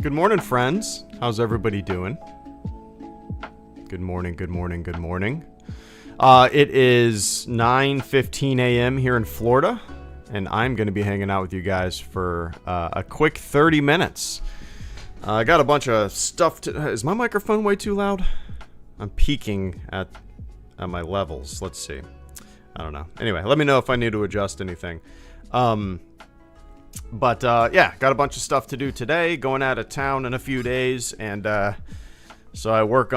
Good morning, friends. How's everybody doing? Good morning, good morning, good morning. It is 9:15 a.m. here in Florida, and I'm going to be hanging out with you guys for a quick 30 minutes. I got a bunch of stuff to... Is my microphone way too loud? I'm peaking at my levels. Let's see. I don't know. Anyway, let me know if I need to adjust anything. But yeah, got a bunch of stuff to do today, going out of town in a few days, and so I work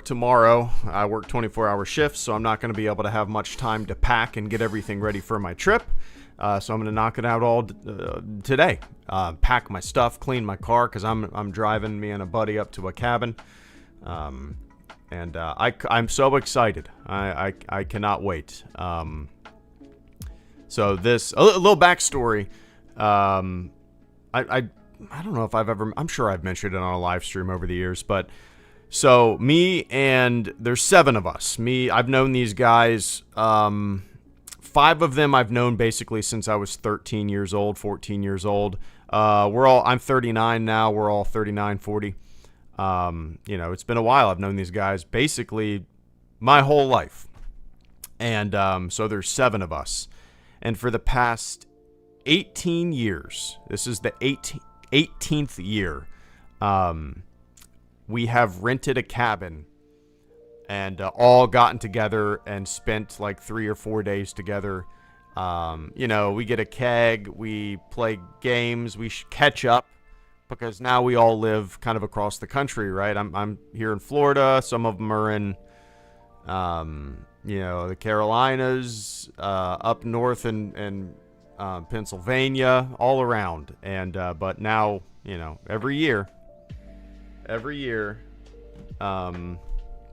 tomorrow. I work 24-hour shifts, so I'm not going to be able to have much time to pack and get everything ready for my trip. So I'm going to knock it out all today. Pack my stuff, clean my car, because I'm driving me and a buddy up to a cabin. And I'm so excited. I cannot wait. So this a little backstory. I don't know if I've ever... I'm sure I've mentioned it on a live stream over the years, but so me and there's 7 of us. I've known these guys. 5 of them I've known basically since I was 13 years old, 14 years old. I'm 39 now. We're all 39, 40. It's been a while. I've known these guys basically my whole life. And so there's 7 of us. And for the past 18 years, this is the 18th year, we have rented a cabin and all gotten together and spent like 3 or 4 days together. We get a keg, we play games, we catch up, because now we all live kind of across the country, right? I'm here in Florida. Some of them are in, the Carolinas, up north and Pennsylvania, all around. And but now, every year,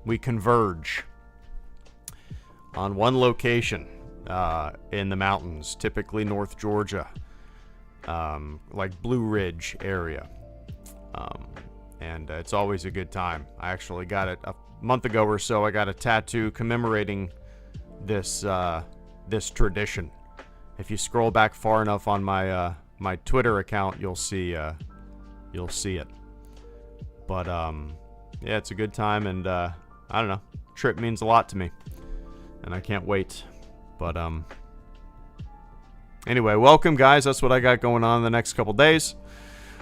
we converge on one location in the mountains, typically North Georgia, like Blue Ridge area. And it's always a good time. I actually got it a month ago or so. I got a tattoo commemorating this tradition. If you scroll back far enough on my my Twitter account, you'll see it. But yeah, it's a good time, and I don't know. Trip means a lot to me, and I can't wait. But anyway, welcome, guys. That's what I got going on in the next couple days.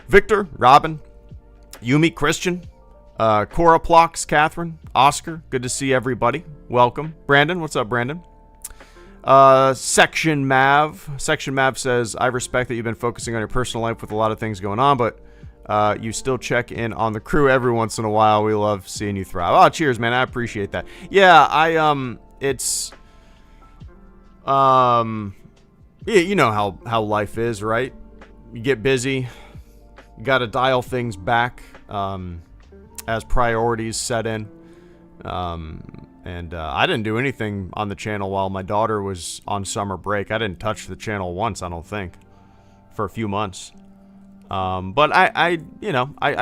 Victor, Robin, Yumi, Christian, Cora Plox, Catherine, Oscar. Good to see everybody. Welcome. Brandon, what's up, Brandon? Section Mav says, I respect that you've been focusing on your personal life with a lot of things going on, but you still check in on the crew every once in a while. We love seeing you thrive. Oh, cheers, man. I appreciate that. Yeah, it's you know how life is, right? You get busy, you got to dial things back as priorities set in. And I didn't do anything on the channel while my daughter was on summer break. I didn't touch the channel once, I don't think, for a few months. But I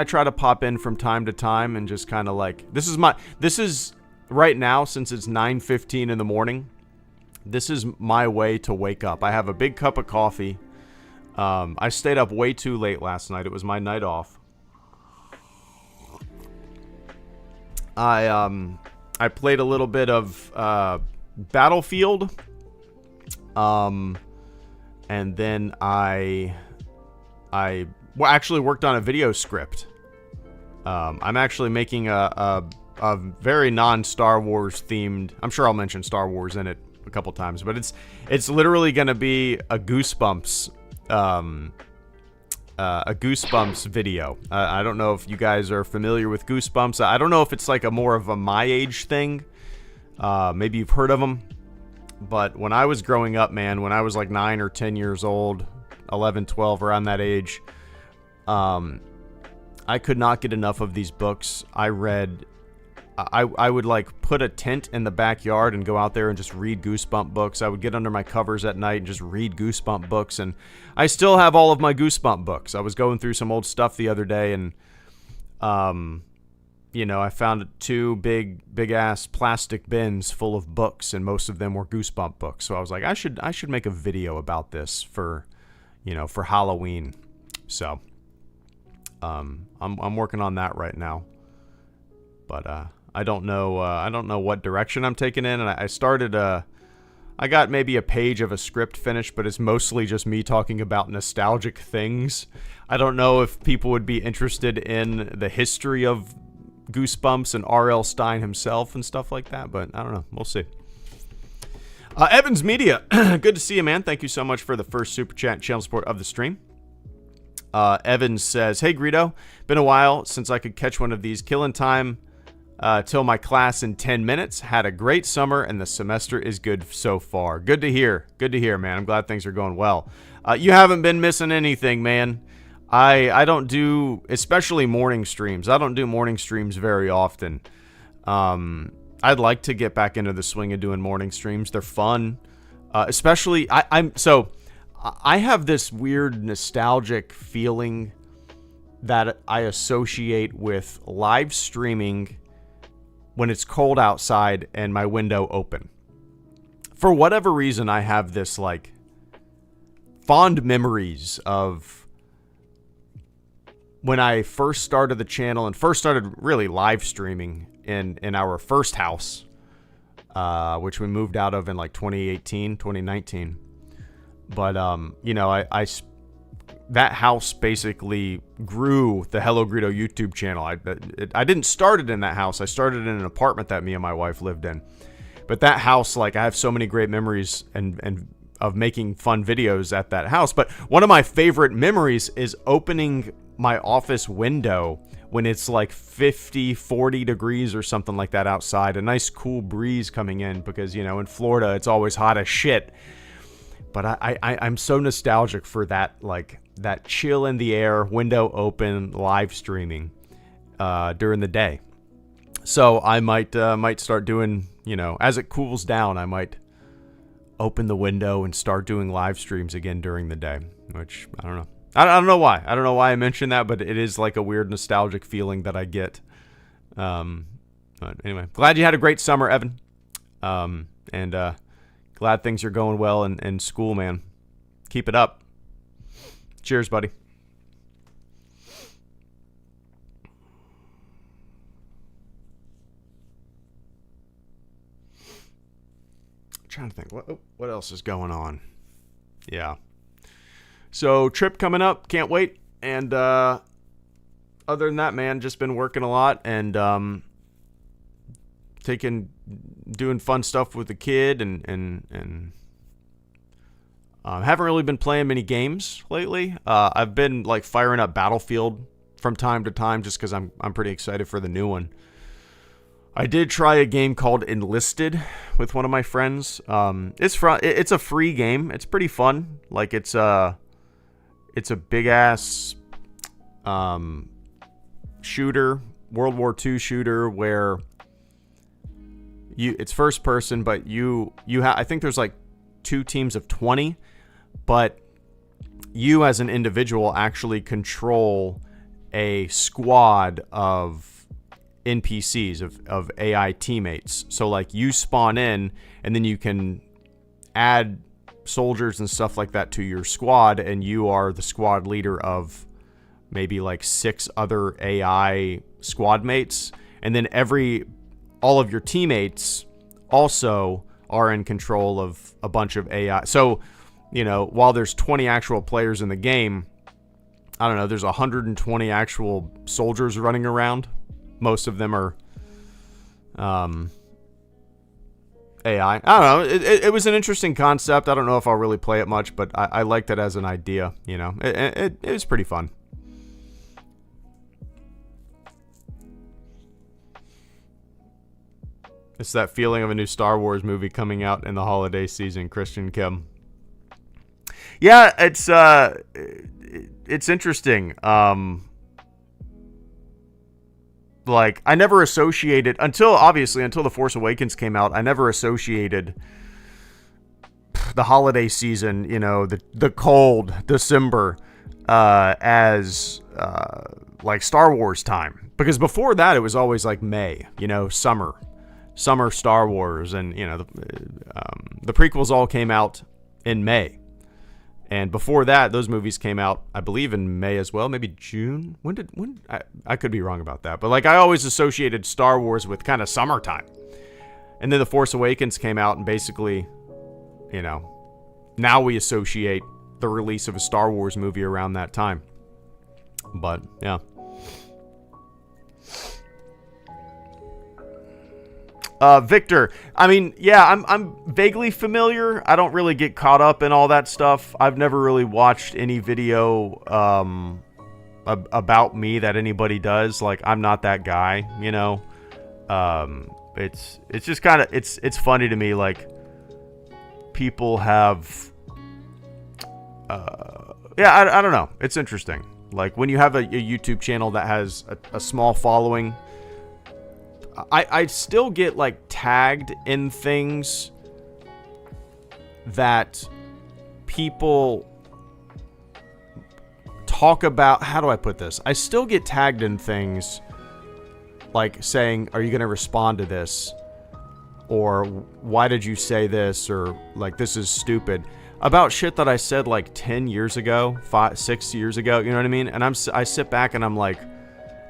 try to pop in from time to time and just kind of like, this is right now, since it's 9:15 in the morning, this is my way to wake up. I have a big cup of coffee. I stayed up way too late last night. It was my night off. I played a little bit of Battlefield, and then I actually worked on a video script. I'm actually making a very non-Star Wars themed. I'm sure I'll mention Star Wars in it a couple times, but it's literally going to be a Goosebumps video. I don't know if you guys are familiar with Goosebumps. I don't know if it's like a more of a my age thing. Maybe you've heard of them. But when I was growing up, man, when I was like 9 or 10 years old, 11, 12, around that age, I could not get enough of these books. I would like put a tent in the backyard and go out there and just read Goosebump books. I would get under my covers at night and just read Goosebump books. And I still have all of my Goosebump books. I was going through some old stuff the other day, and I found 2 big ass plastic bins full of books, and most of them were Goosebump books. So I was like, I should make a video about this for Halloween. So I'm working on that right now, but I don't know what direction I'm taking in. And I started I got maybe a page of a script finished, but it's mostly just me talking about nostalgic things. I don't know if people would be interested in the history of Goosebumps and R.L. Stine himself and stuff like that, but I don't know. We'll see. Evans Media, good to see you, man. Thank you so much for the first super chat channel support of the stream. Evans says, "Hey Greedo, been a while since I could catch one of these. Killing time till my class in 10 minutes. Had a great summer and the semester is good so far." Good to hear. Good to hear, man. I'm glad things are going well. You haven't been missing anything, man. I don't do, especially morning streams. I don't do morning streams very often. I'd like to get back into the swing of doing morning streams. They're fun. Especially, I have this weird nostalgic feeling that I associate with live streaming when it's cold outside and my window open. For whatever reason, I have this like fond memories of when I first started the channel and first started really live streaming in our first house, which we moved out of in like 2019. But, that house basically grew the HelloGreedo YouTube channel. I didn't start it in that house. I started in an apartment that me and my wife lived in. But that house, like, I have so many great memories and of making fun videos at that house. But one of my favorite memories is opening my office window when it's like 40 degrees or something like that outside. A nice cool breeze coming in because, in Florida, it's always hot as shit. But I'm so nostalgic for that, like, that chill in the air, window open, live streaming during the day. So I might start doing, as it cools down, I might open the window and start doing live streams again during the day, which I don't know. I don't know why. I don't know why I mentioned that, but it is like a weird nostalgic feeling that I get. But anyway, glad you had a great summer, Evan. And glad things are going well in school, man. Keep it up. Cheers, buddy. I'm trying to think, what else is going on? Yeah. So, trip coming up. Can't wait. And other than that, man, just been working a lot and doing fun stuff with the kid and haven't really been playing many games lately. I've been like firing up Battlefield from time to time just because I'm pretty excited for the new one. I did try a game called Enlisted with one of my friends. It's a free game. It's pretty fun. Like it's a big ass shooter, World War II shooter where it's first person, but I think there's like 2 teams of 20, but you as an individual actually control a squad of NPCs, of AI teammates. So like you spawn in and then you can add soldiers and stuff like that to your squad, and you are the squad leader of maybe like 6 other AI squad mates, and then all of your teammates also are in control of a bunch of AI. So, while there's 20 actual players in the game, I don't know, there's 120 actual soldiers running around. Most of them are AI. I don't know. It was an interesting concept. I don't know if I'll really play it much, but I liked it as an idea. It was pretty fun. It's that feeling of a new Star Wars movie coming out in the holiday season, Christian Kim. Yeah, it's interesting. Like, I never associated, until The Force Awakens came out, I never associated the holiday season, the cold December, as like Star Wars time. Because before that, it was always like May, summer Star Wars, and the prequels all came out in May, And before that, those movies came out, I believe, in May as well, maybe June. I could be wrong about that. But like I always associated Star Wars with kind of summertime. And then The Force Awakens came out and basically, you know, now we associate the release of a Star Wars movie around that time. But yeah. Victor, I mean, yeah, I'm vaguely familiar. I don't really get caught up in all that stuff. I've never really watched any video about me that anybody does. Like, I'm not that guy, you know. It's just kind of it's funny to me. Like, people have, I don't know. It's interesting. Like, when you have a YouTube channel that has a small following, I still get like tagged in things that people talk about. How do I put this? I still get tagged in things like saying, are you going to respond to this? Or why did you say this? Or like, this is stupid. About shit that I said like 10 years ago, 6 years ago, you know what I mean? And I sit back and I'm like,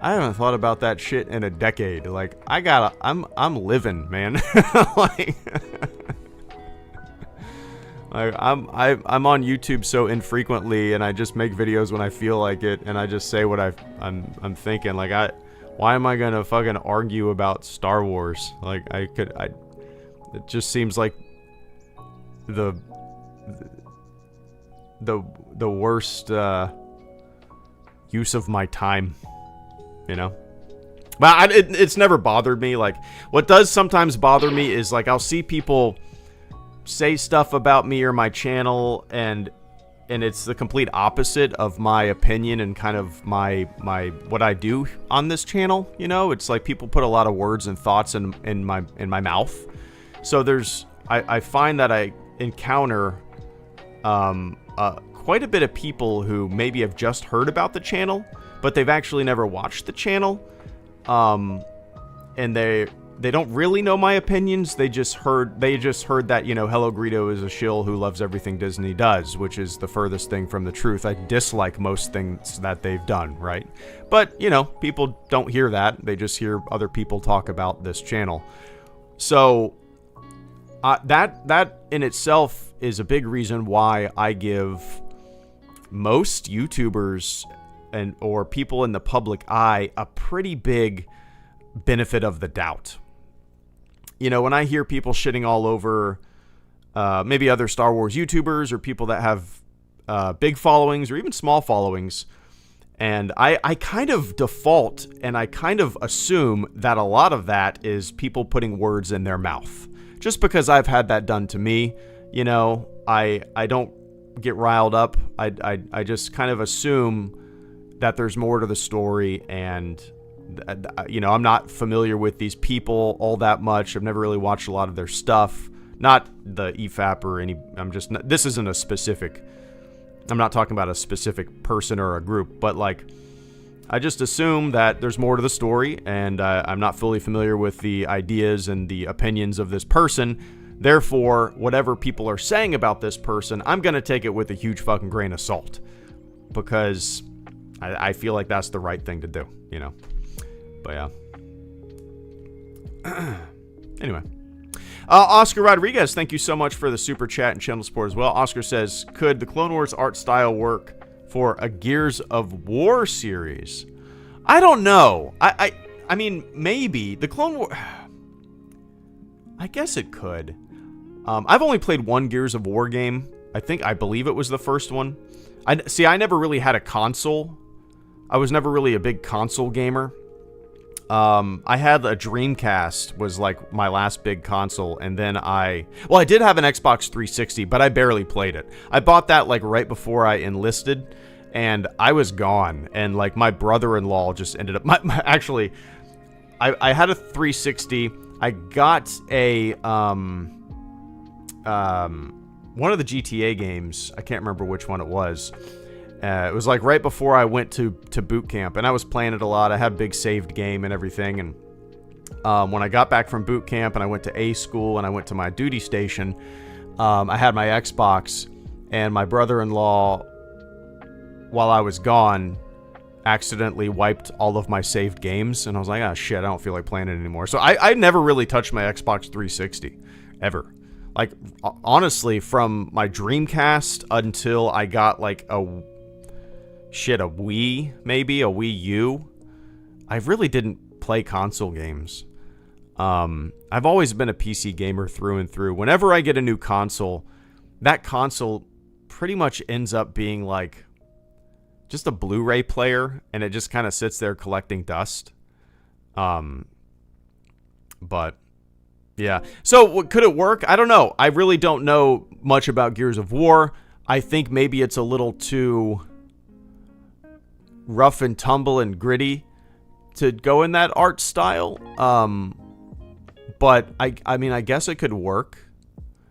I haven't thought about that shit in a decade. Like, I'm living, man. like I'm on YouTube so infrequently, and I just make videos when I feel like it, and I just say what I'm thinking. Like, why am I gonna fucking argue about Star Wars? Like, it just seems like the worst use of my time. You know, but it's never bothered me. Like, what does sometimes bother me is like I'll see people say stuff about me or my channel, and it's the complete opposite of my opinion and kind of my what I do on this channel. You know, it's like people put a lot of words and thoughts in my mouth. So I find that I encounter quite a bit of people who maybe have just heard about the channel, but they've actually never watched the channel, and they don't really know my opinions. They just heard that, you know, HelloGreedo is a shill who loves everything Disney does, which is the furthest thing from the truth. I dislike most things that they've done, right? But, you know, people don't hear that. They just hear other people talk about this channel. So that in itself is a big reason why I give most YouTubers or people in the public eye a pretty big benefit of the doubt. You know, when I hear people shitting all over maybe other Star Wars YouTubers or people that have big followings or even small followings, and I kind of default and I kind of assume that a lot of that is people putting words in their mouth. Just because I've had that done to me, you know, I don't get riled up. I just kind of assume that there's more to the story, and you know, I'm not familiar with these people all that much. I've never really watched a lot of their stuff, not the EFAP or any. This isn't a specific. I'm not talking about a specific person or a group, but like, I just assume that there's more to the story, and I'm not fully familiar with the ideas and the opinions of this person. Therefore, whatever people are saying about this person, I'm gonna take it with a huge fucking grain of salt, because I feel like that's the right thing to do, you know. But yeah. Anyway. Oscar Rodriguez, thank you so much for the super chat and channel support as well. Oscar says, could the Clone Wars art style work for a Gears of War series? I don't know. I mean, maybe. The Clone War... I guess it could. I've only played one Gears of War game. I believe it was the first one. I never really had a console. I was never really a big console gamer. I had a Dreamcast was like my last big console, and then I did have an Xbox 360, but I barely played it. I bought that like right before I enlisted, and I was gone. And like my brother-in-law just ended up. Actually, I had a 360. I got a one of the GTA games. I can't remember which one it was. It was like right before I went to boot camp, and I was playing it a lot. I had a big saved game and everything, and when I got back from boot camp and I went to A school and I went to my duty station, I had my Xbox, and my brother-in-law, while I was gone, accidentally wiped all of my saved games, and I was like, oh shit, I don't feel like playing it anymore. So I never really touched my Xbox 360 ever. Like, honestly, from my Dreamcast until I got like a Wii, maybe a Wii U, I really didn't play console games. I've always been a PC gamer through and through. Whenever I get a new console, that console pretty much ends up being like just a Blu-ray player, and it just kind of sits there collecting dust. But yeah. So could it work? I don't know. I really don't know much about Gears of War. I think maybe it's a little too rough and tumble and gritty to go in that art style. But I mean, I guess it could work.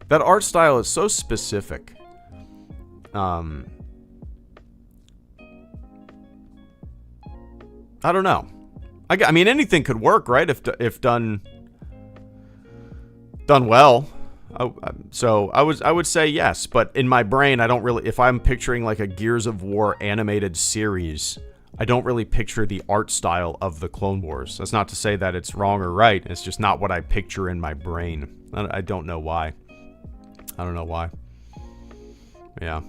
That art style is so specific. I don't know. I mean, anything could work, right? If done well. So I would say yes, but in my brain, I don't really. If I'm picturing like a Gears of War animated series, I don't really picture the art style of the Clone Wars. That's not to say that it's wrong or right. It's just not what I picture in my brain. I don't know why. I don't know why. Yeah.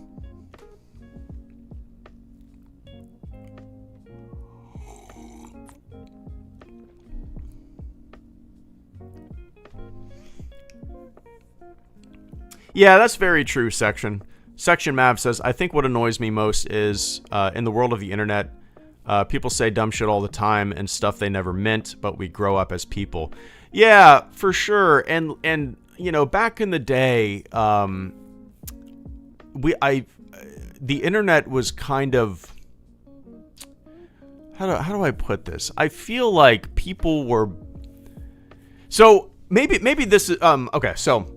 Yeah, that's very true, Section. Section Mav says, I think what annoys me most is, in the world of the internet, people say dumb shit all the time and stuff they never meant, but we grow up as people. Yeah, for sure. And you know, back in the day, the internet was kind of, how do I put this? I feel like people were, so maybe this is, okay, so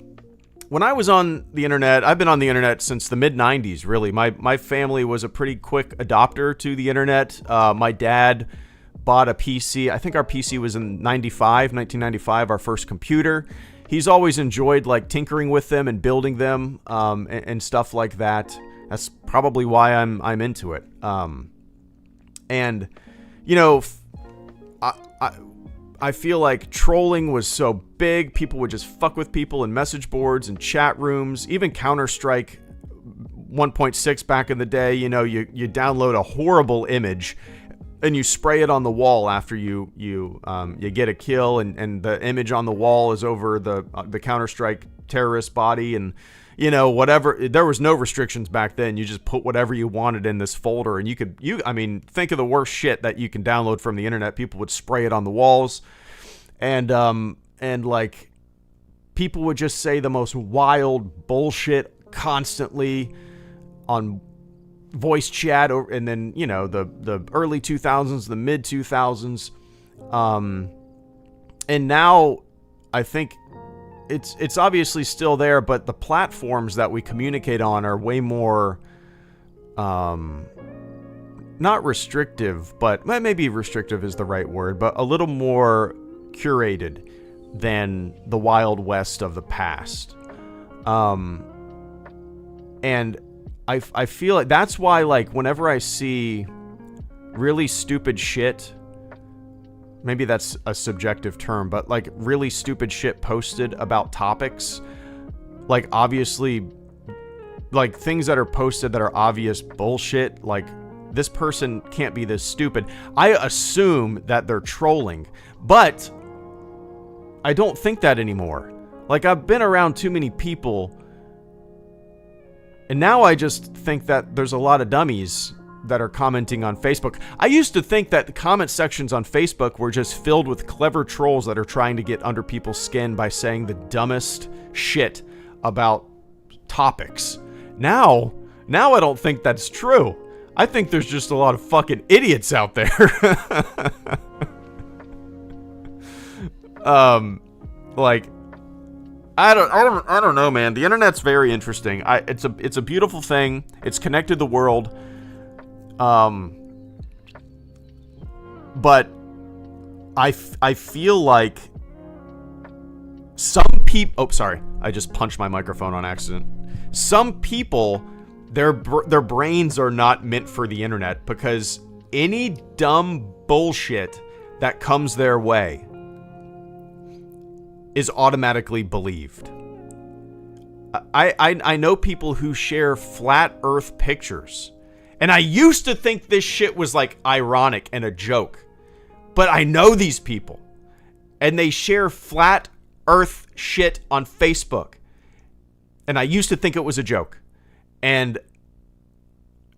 when I was on the internet, I've been on the internet since the mid-90s, really. My family was a pretty quick adopter to the internet. My dad bought a PC. I think our PC was in 1995, our first computer. He's always enjoyed like tinkering with them and building them, and stuff like that. That's probably why I'm into it. And you know, I feel like trolling was so big. People would just fuck with people in message boards and chat rooms. Even Counter-Strike 1.6 back in the day, you know, you download a horrible image and you spray it on the wall after you get a kill, and the image on the wall is over the Counter-Strike terrorist body, and you know, whatever. There was no restrictions back then. You just put whatever you wanted in this folder, and I mean, think of the worst shit that you can download from the internet. People would spray it on the walls, and like, people would just say the most wild bullshit constantly on voice chat, and then, you know, the early 2000s, the mid 2000s, and now I think it's obviously still there, but the platforms that we communicate on are way more, not restrictive, but maybe restrictive is the right word, but a little more curated than the Wild West of the past. And I feel like that's why, like, whenever I see really stupid shit, maybe that's a subjective term, but like really stupid shit posted about topics, like obviously, like things that are posted that are obvious bullshit, like this person can't be this stupid. I assume that they're trolling, but I don't think that anymore. Like, I've been around too many people, and now I just think that there's a lot of dummies that are commenting on Facebook. I used to think that the comment sections on Facebook were just filled with clever trolls that are trying to get under people's skin by saying the dumbest shit about topics. Now I don't think that's true. I think there's just a lot of fucking idiots out there. Like, I don't know, man. The internet's very interesting. It's a beautiful thing. It's connected the world. But I feel like some people... Oh, sorry. I just punched my microphone on accident. Some people their brains are not meant for the internet, because any dumb bullshit that comes their way is automatically believed. I know people who share flat earth pictures, and I used to think this shit was like ironic and a joke, but I know these people, and they share flat earth shit on Facebook, and I used to think it was a joke. And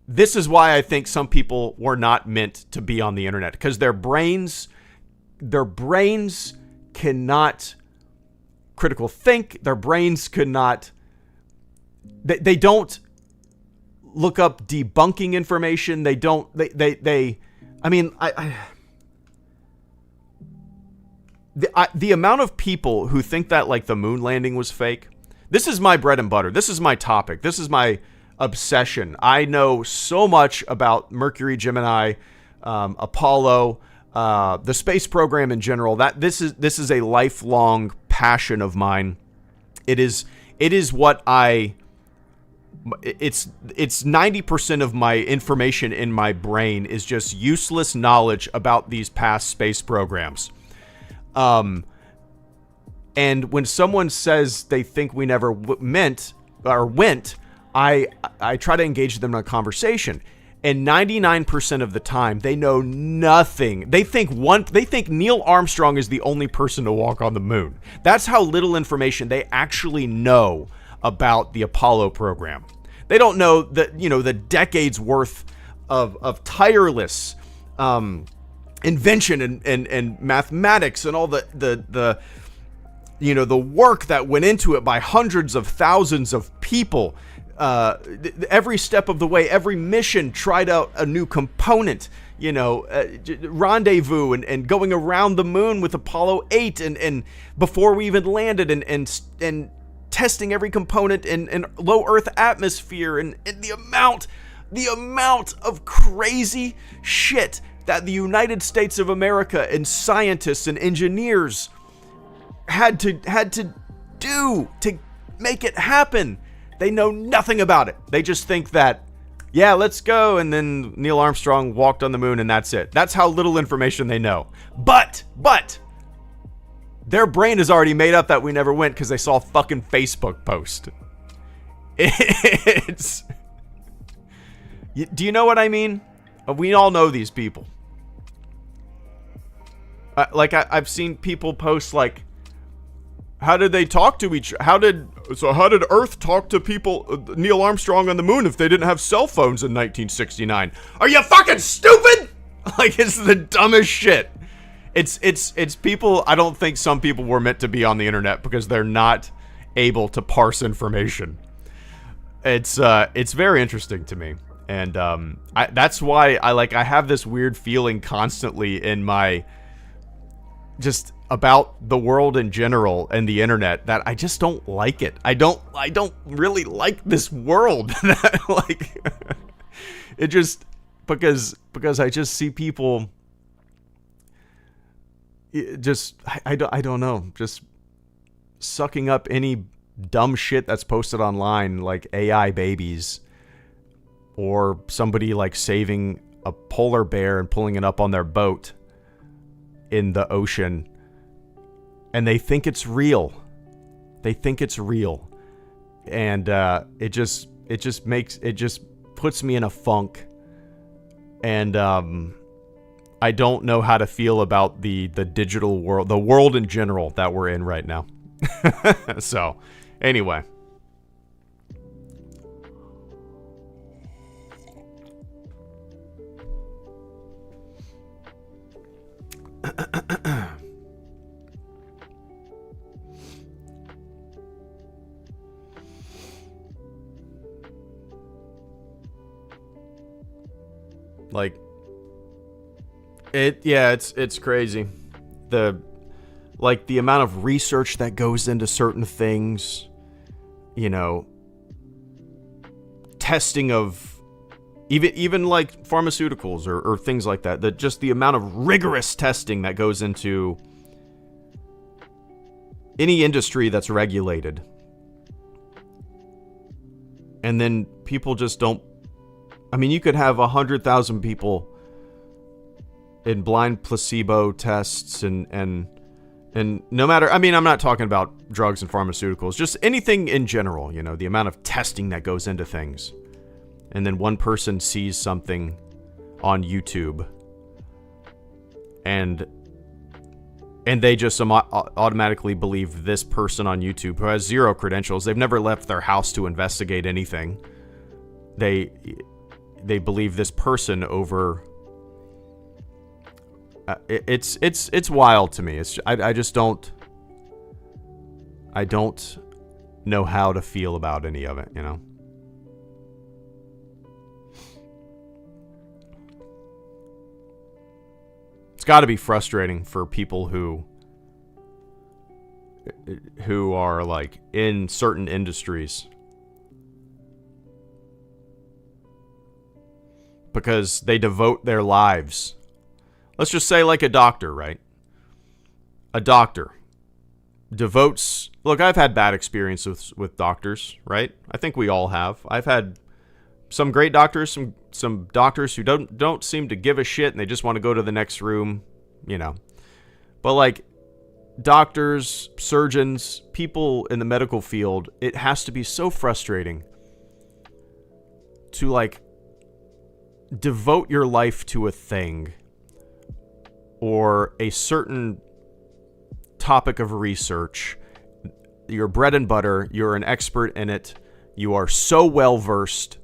this is why I think some people were not meant to be on the internet, because their brains cannot critical think. Their brains could not, they don't look up debunking information. They don't, the amount of people who think that like the moon landing was fake. This is my bread and butter. This is my topic. This is my obsession. I know so much about Mercury, Gemini, Apollo, the space program in general. That this is a lifelong passion of mine. It is what it's 90% of my information in my brain is just useless knowledge about these past space programs. And when someone says they think we never went, I try to engage them in a conversation, and 99% of the time they know nothing. They think Neil Armstrong is the only person to walk on the moon. That's how little information they actually know about the Apollo program. They don't know the decades worth of tireless invention and mathematics and all the work that went into it by hundreds of thousands of people. Every step of the way, every mission tried out a new component, rendezvous and going around the moon with Apollo 8 and before we even landed and testing every component in low Earth atmosphere and the amount of crazy shit that the United States of America and scientists and engineers had to do to make it happen. They know nothing about it. They just think that, yeah, let's go, and then Neil Armstrong walked on the moon, and that's it. That's how little information they know. But their brain is already made up that we never went because they saw a fucking Facebook post. Do you know what I mean? We all know these people. I've seen people post like, how did they talk to each? How did Earth talk to people, Neil Armstrong on the moon, if they didn't have cell phones in 1969? Are you fucking stupid? Like, it's the dumbest shit. It's people. I don't think some people were meant to be on the internet because they're not able to parse information. It's very interesting to me, and that's why I have this weird feeling constantly in my just about the world in general and the internet that I just don't like it. I don't really like this world. It just because I just see people just I don't know, just sucking up any dumb shit that's posted online, like AI babies or somebody like saving a polar bear and pulling it up on their boat in the ocean, and they think it's real. And it just puts me in a funk, and I don't know how to feel about the digital world, the world in general that we're in right now. So anyway, like it's crazy. The amount of research that goes into certain things, testing of even like pharmaceuticals or things like that. Just the amount of rigorous testing that goes into any industry that's regulated. And then people just don't. I mean, you could have 100,000 people in blind placebo tests and no matter, I mean, I'm not talking about drugs and pharmaceuticals, just anything in general, you know, the amount of testing that goes into things. And then one person sees something on YouTube and they just automatically believe this person on YouTube who has zero credentials. They've never left their house to investigate anything. They believe this person over. It's wild to me. I just don't. I don't know how to feel about any of it. You know. It's got to be frustrating for people who are like in certain industries, because they devote their lives. Let's just say like a doctor, right? A doctor devotes... Look, I've had bad experiences with doctors, right? I think we all have. I've had some great doctors, some doctors who don't seem to give a shit and they just want to go to the next room, you know. But like doctors, surgeons, people in the medical field, it has to be so frustrating to like devote your life to a thing or a certain topic of research. Your bread and butter, you're an expert in it. You are so well versed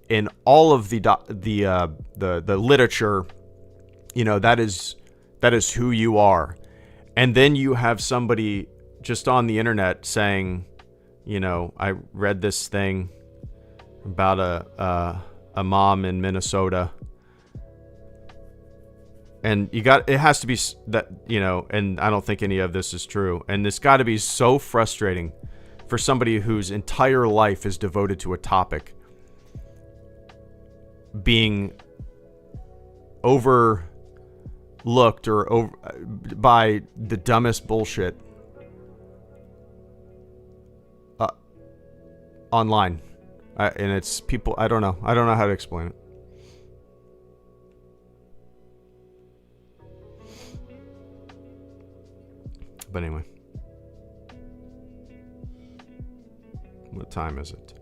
in all of the literature. You know, that is who you are. And then you have somebody just on the internet saying, you know, I read this thing about a mom in Minnesota. And it has to be that, you know, and I don't think any of this is true. And it's got to be so frustrating for somebody whose entire life is devoted to a topic being overlooked or by the dumbest bullshit online. And it's people, I don't know how to explain it. But anyway, what time is it?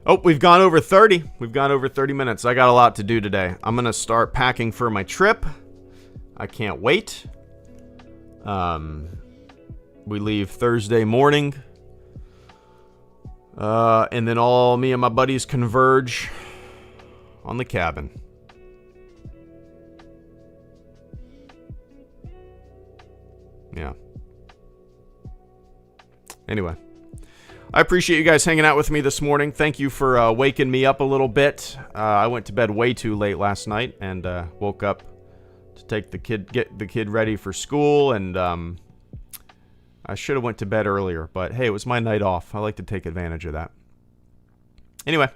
Oh, we've gone over 30. We've gone over 30 minutes. I got a lot to do today. I'm going to start packing for my trip. I can't wait. We leave Thursday morning. And then all me and my buddies converge on the cabin. Yeah. Anyway, I appreciate you guys hanging out with me this morning. Thank you for waking me up a little bit. I went to bed way too late last night and woke up to get the kid ready for school. And I should have went to bed earlier, but hey, it was my night off. I like to take advantage of that. Anyway,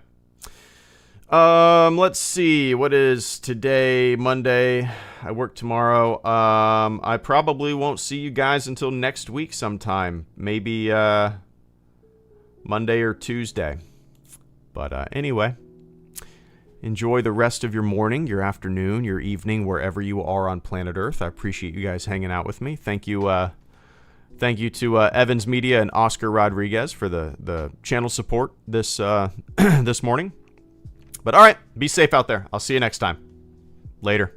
let's see. What is today? Monday. I work tomorrow. I probably won't see you guys until next week sometime. Maybe Monday or Tuesday. But anyway, enjoy the rest of your morning, your afternoon, your evening, wherever you are on planet Earth. I appreciate you guys hanging out with me. Thank you to Evans Media and Oscar Rodriguez for the channel support this this morning. But all right, be safe out there. I'll see you next time. Later.